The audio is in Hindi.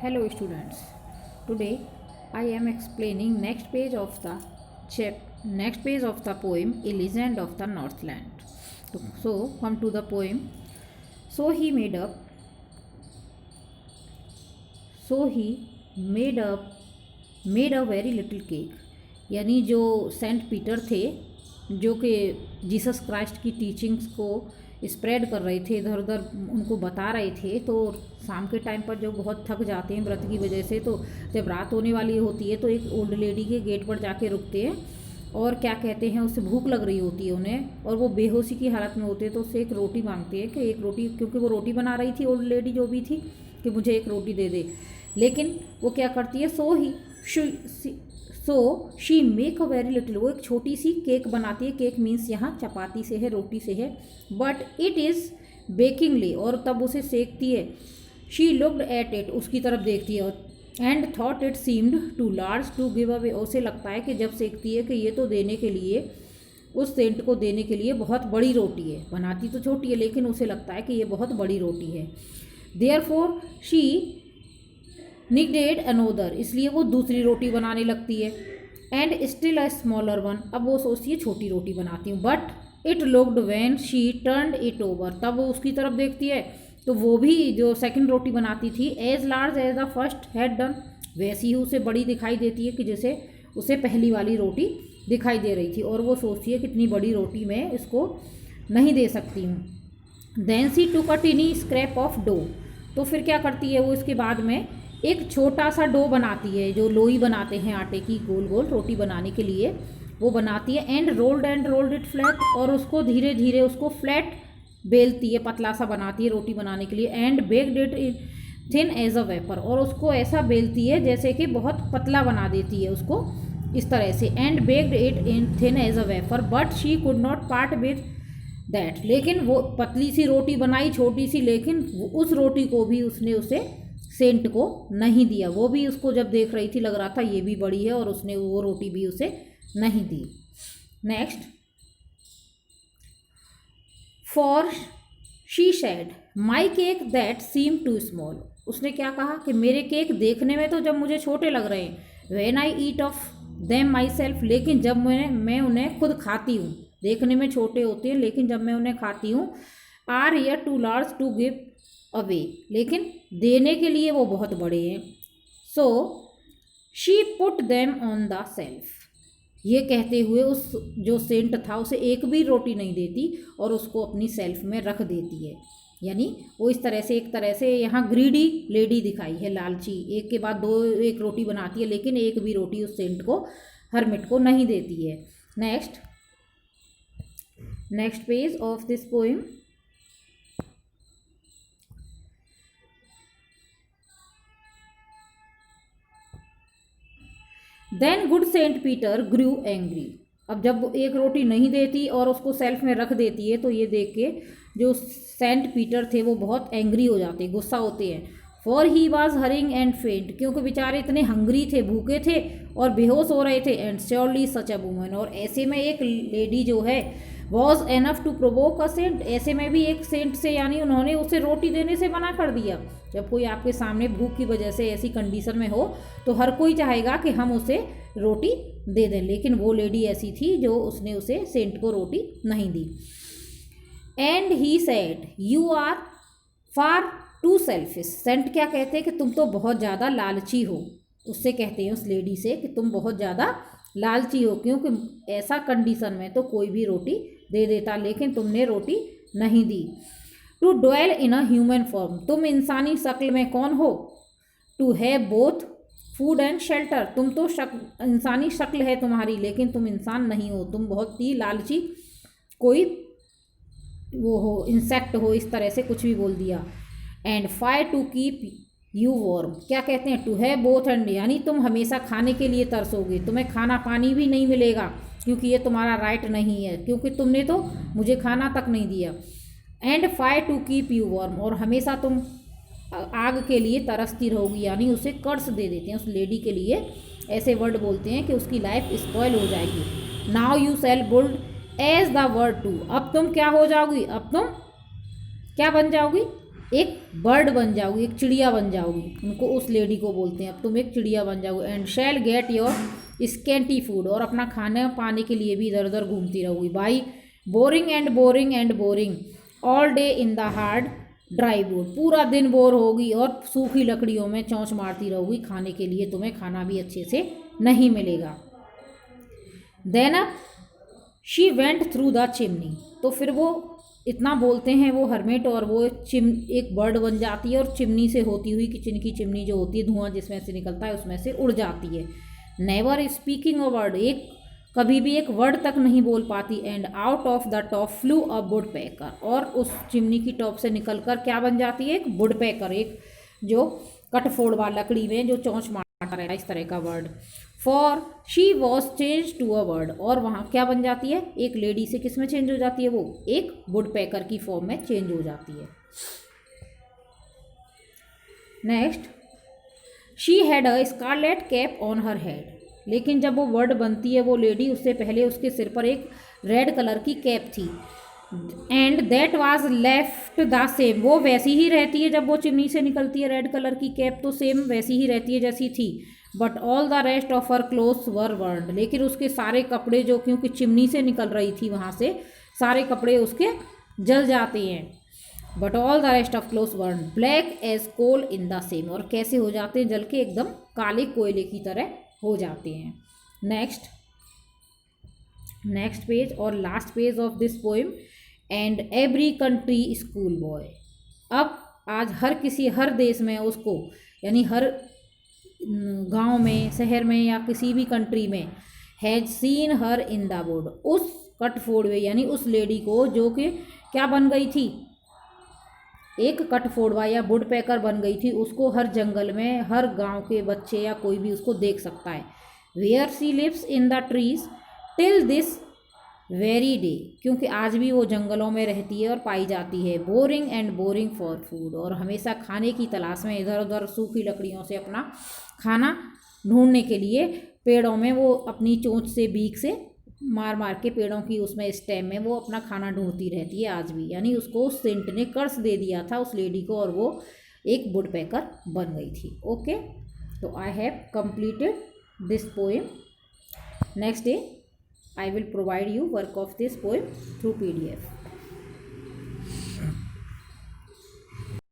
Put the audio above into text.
Hello students. Today I am explaining next page of the poem A Legend of the Northland. So come to the poem. So he made up so he made a very little cake. यानी जो सेंट पीटर थे जो कि जीसस क्राइस्ट की टीचिंग्स को स्प्रेड कर रहे थे, इधर उधर उनको बता रहे थे। तो शाम के टाइम पर जो बहुत थक जाते हैं व्रत की वजह से, तो जब रात होने वाली होती है तो एक ओल्ड लेडी के गेट पर जाके रुकते हैं और क्या कहते हैं, उससे भूख लग रही होती है उन्हें और वो बेहोशी की हालत में होते हैं। तो उससे एक रोटी मांगते हैं कि एक रोटी, क्योंकि वो रोटी बना रही थी ओल्ड लेडी जो भी थी, कि मुझे एक रोटी दे दे। लेकिन वो क्या करती है, so she make a very little, वो एक छोटी सी केक बनाती है। केक मीन्स यहाँ चपाती से है, रोटी से है, बट इट इज़ बेकिंगली, और तब उसे सेकती है। शी लुक्ड एट इट, उसकी तरफ देखती है, and thought it seemed too large to give away, उसे लगता है कि जब सेकती है कि ये तो देने के लिए, उस सेंट को देने के लिए बहुत बड़ी रोटी है। बनाती तो छोटी है लेकिन उसे लगता है कि ये बहुत बड़ी रोटी है। देयरफॉर शी निगडेड अनोदर, इसलिए वो दूसरी रोटी बनाने लगती है। And still a smaller one, अब वो सोचती है छोटी रोटी बनाती हूँ। But it looked when she turned it over, तब वो उसकी तरफ देखती है तो वो भी जो सेकंड रोटी बनाती थी as large as the first had done, वैसी ही उसे बड़ी दिखाई देती है कि जैसे उसे पहली वाली रोटी दिखाई दे रही थी। और वो सोचती है कितनी बड़ी रोटी मैं इसको नहीं दे सकती हूँ। Then she took a tiny scrap of dough, तो फिर क्या करती है वो, इसके बाद में एक छोटा सा डो बनाती है, जो लोई बनाते हैं आटे की, गोल गोल रोटी बनाने के लिए वो बनाती है। एंड रोल्ड इट फ्लैट, और उसको धीरे धीरे उसको फ्लैट बेलती है, पतला सा बनाती है रोटी बनाने के लिए। And baked it thin as a wafer, और उसको ऐसा बेलती है जैसे कि बहुत पतला बना देती है उसको इस तरह से। And baked it in thin as a wafer but she could not part with that, लेकिन वो पतली सी रोटी बनाई छोटी सी, लेकिन उस रोटी को भी उसने उसे सेंट को नहीं दिया। वो भी उसको जब देख रही थी लग रहा था ये भी बड़ी है, और उसने वो रोटी भी उसे नहीं दी। Next, for she said my cake that seem too small, उसने क्या कहा कि मेरे केक देखने में तो जब मुझे छोटे लग रहे हैं, when I eat of them my self, लेकिन जब मैं उन्हें खुद खाती हूँ, देखने में छोटे होते हैं लेकिन जब मैं उन्हें खाती हूँ, are year too large to give away, लेकिन देने के लिए वो बहुत बड़े हैं। So she put them on the shelf, ये कहते हुए उस जो सेंट था उसे एक भी रोटी नहीं देती और उसको अपनी सेल्फ में रख देती है। यानी वो इस तरह से, एक तरह से यहाँ ग्रीडी लेडी दिखाई है, लालची, एक के बाद दो एक रोटी बनाती है लेकिन एक भी रोटी उस सेंट को, हरमिट को नहीं देती है। Next page of this poem. Then good Saint Peter grew angry, अब जब वो एक रोटी नहीं देती और उसको सेल्फ में रख देती है तो ये देख के जो सेंट पीटर थे वो बहुत एंग्री हो जाते, गुस्सा होते हैं। For he was hurrying and फेंट, क्योंकि बेचारे इतने हंग्री थे, भूखे थे और बेहोश हो रहे थे। And surely such a woman, और ऐसे में एक लेडी जो है was enough to provoke a saint, ऐसे में भी एक सेंट से, यानी उन्होंने उसे रोटी देने से मना कर दिया। जब कोई आपके सामने भूख की वजह से ऐसी कंडीशन में हो तो हर कोई चाहेगा कि हम उसे रोटी दे दें, लेकिन वो लेडी ऐसी थी जो उसने उसे सेंट को रोटी नहीं दी। And he said you are far too selfish, saint क्या कहते हैं कि तुम तो बहुत ज़्यादा लालची हो, उससे कहते हैं उस लेडी से कि तुम बहुत ज़्यादा लालची हो, क्योंकि ऐसा कंडीशन में तो कोई भी रोटी दे देता लेकिन तुमने रोटी नहीं दी। To dwell in a human form, तुम इंसानी शक्ल में कौन हो। To have both food and shelter, तुम तो इंसानी शक्ल है तुम्हारी लेकिन तुम इंसान नहीं हो, तुम बहुत ही लालची कोई वो हो, इंसेक्ट हो, इस तरह से कुछ भी बोल दिया। And fire to keep you warm, क्या कहते हैं, टू हैव बोथ एंड, यानी तुम हमेशा खाने के लिए तरसोगे, तुम्हें खाना पानी भी नहीं मिलेगा क्योंकि ये तुम्हारा राइट नहीं है, क्योंकि तुमने तो मुझे खाना तक नहीं दिया। And fire to keep you warm, और हमेशा तुम आग के लिए तरसती रहोगी, यानी उसे कर्स दे देते हैं उस लेडी के लिए, ऐसे वर्ड बोलते हैं कि उसकी लाइफ स्पॉइल हो जाएगी। Now you shall build as the word to, अब तुम क्या हो जाओगी, अब तुम क्या बन जाओगी, एक बर्ड बन जाओगी, एक चिड़िया बन जाओगी, उनको उस लेडी को बोलते हैं अब तुम एक चिड़िया बन जाओगी। And shall get your scanty food, और अपना खाना पाने के लिए भी इधर उधर घूमती रहोगी। By boring and boring and boring all day in the hard dry would, पूरा दिन बोर होगी और सूखी लकड़ियों में चौंच मारती रहोगी खाने के लिए, तुम्हें खाना भी अच्छे से नहीं मिलेगा। Then up she went through the chimney, तो फिर वो इतना बोलते हैं वो हरमेट, और वो एक बर्ड बन जाती है और चिमनी से होती हुई, किचन की चिमनी जो होती है धुआं जिसमें से निकलता है उसमें से उड़ जाती है। नेवर स्पीकिंग अ वर्ड, एक कभी भी एक वर्ड तक नहीं बोल पाती। And out of the top flew a woodpecker, और उस चिमनी की टॉप से निकलकर क्या बन जाती है, एक वुड पैकर, एक जो कटफोड़वा लकड़ी में जो चोंच मारता रहता है, इस तरह का word. For she was change to a word, और वहाँ क्या बन जाती है, एक लेडी से किस में चेंज हो जाती है, वो एक वुड पैकर की फॉर्म में चेंज हो जाती है। Next, she had a scarlet cap on her head, लेकिन जब वो वर्ड बनती है वो लेडी, उससे पहले उसके सिर पर एक रेड कलर की कैप थी। And that was left the same, वो वैसी ही रहती है जब वो चिमनी से निकलती है, रेड कलर की कैप तो सेम वैसी ही रहती है जैसी थी। But all the rest of her clothes were burned, लेकिन उसके सारे कपड़े जो, क्योंकि चिमनी से निकल रही थी वहाँ से, सारे कपड़े उसके जल जाते हैं। But all the rest of clothes burn black as coal in the same, और कैसे हो जाते हैं, जल के एकदम काले कोयले की तरह हो जाते हैं। नेक्स्ट पेज और last page of this poem. And every country school boy, अब आज हर देश में उसको, यानी हर गांव में, शहर में या किसी भी कंट्री में, has seen her in the board, उस कटफोड़वे यानी उस लेडी को जो कि क्या बन गई थी, एक कटफोड़वा या वुड पैकर बन गई थी, उसको हर जंगल में हर गांव के बच्चे या कोई भी उसको देख सकता है। Where she lives in the trees till this very day, क्योंकि आज भी वो जंगलों में रहती है और पाई जाती है। Boring and boring for food, और हमेशा खाने की तलाश में इधर उधर सूखी लकड़ियों से अपना खाना ढूंढने के लिए पेड़ों में वो अपनी चोंच से, बीक से मार मार के पेड़ों की उसमें स्टेम में वो अपना खाना ढूंढती रहती है आज भी। यानी उसको उस सेंट ने कर्ज दे दिया था उस लेडी को, और वो एक वुड पैकर बन गई थी। ओके, तो I have completed this poem. Next day I will provide you work of this poem through PDF.